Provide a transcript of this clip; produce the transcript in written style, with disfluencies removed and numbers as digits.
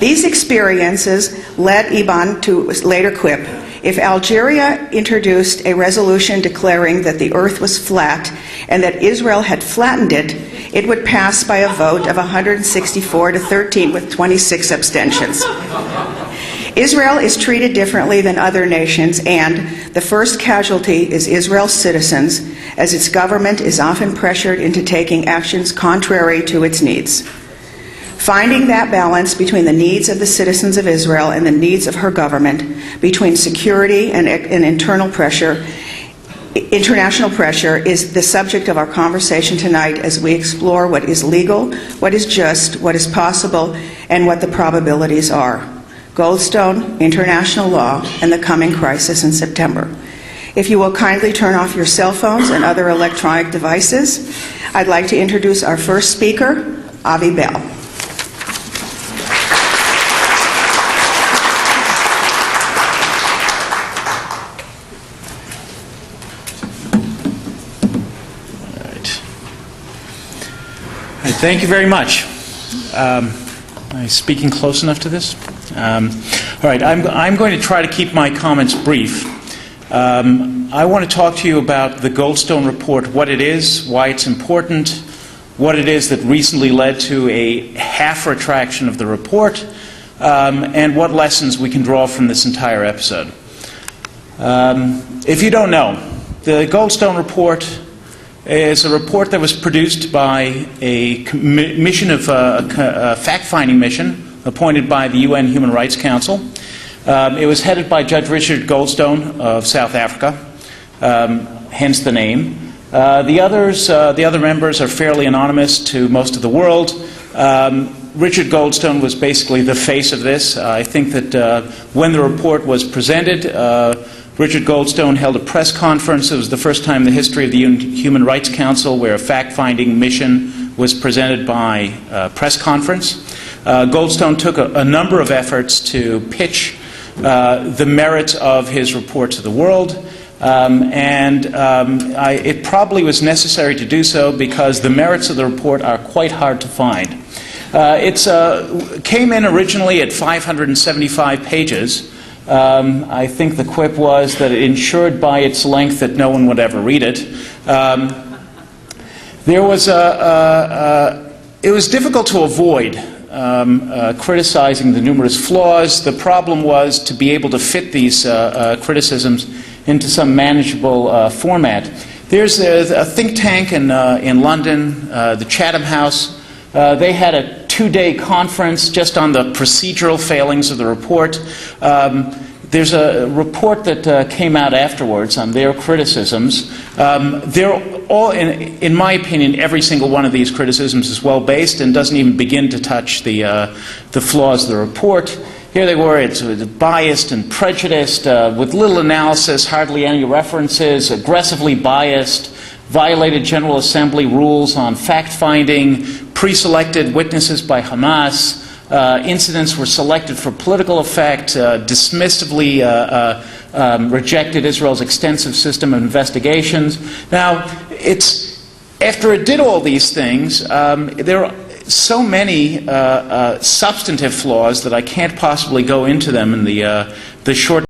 These experiences led Iban to later quip, "If Algeria introduced a resolution declaring that the earth was flat and that Israel had flattened it, it would pass by a vote of 164 to 13 with 26 abstentions." Israel is treated differently than other nations, and the first casualty is Israel's citizens, as its government is often pressured into taking actions contrary to its needs. Finding that balance between the needs of the citizens of Israel and the needs of her government, between security and international pressure, is the subject of our conversation tonight as we explore what is legal, what is just, what is possible, and what the probabilities are. Goldstone, international law, and the coming crisis in September. If you will kindly turn off your cell phones and other electronic devices, I'd like to introduce our first speaker, Avi Bell. Thank you very much. Am I speaking close enough to this? All right, I'm going to try to keep my comments brief. I want to talk to you about the Goldstone report, what it is, why it's important, what it is that recently led to a half retraction of the report, and what lessons we can draw from this entire episode. If you don't know, the Goldstone report is a report that was produced by a mission of a fact-finding mission appointed by the UN Human Rights Council. It was headed by Judge Richard Goldstone of South Africa, hence the name. The other members are fairly anonymous to most of the world. Richard Goldstone was basically the face of this. I think that when the report was presented, Richard Goldstone held a press conference. It was the first time in the history of the Human Rights Council where a fact-finding mission was presented by a press conference. Goldstone took a number of efforts to pitch the merits of his report to the world, it probably was necessary to do so because the merits of the report are quite hard to find. It came in originally at 575 pages. I think the quip was that it ensured by its length that no one would ever read it. It was difficult to avoid criticizing the numerous flaws. The problem was to be able to fit these criticisms into some manageable format. There's a think tank in London, the Chatham House. They had a 2-day conference just on the procedural failings of the report. There's a report that came out afterwards on their criticisms. They're all, in my opinion, every single one of these criticisms is well-based and doesn't even begin to touch the flaws of the report. Here they were, it's biased and prejudiced, with little analysis, hardly any references, aggressively biased, violated General Assembly rules on fact-finding, pre-selected witnesses by Hamas, incidents were selected for political effect, dismissively rejected Israel's extensive system of investigations. Now, after it did all these things, there are so many substantive flaws that I can't possibly go into them in the short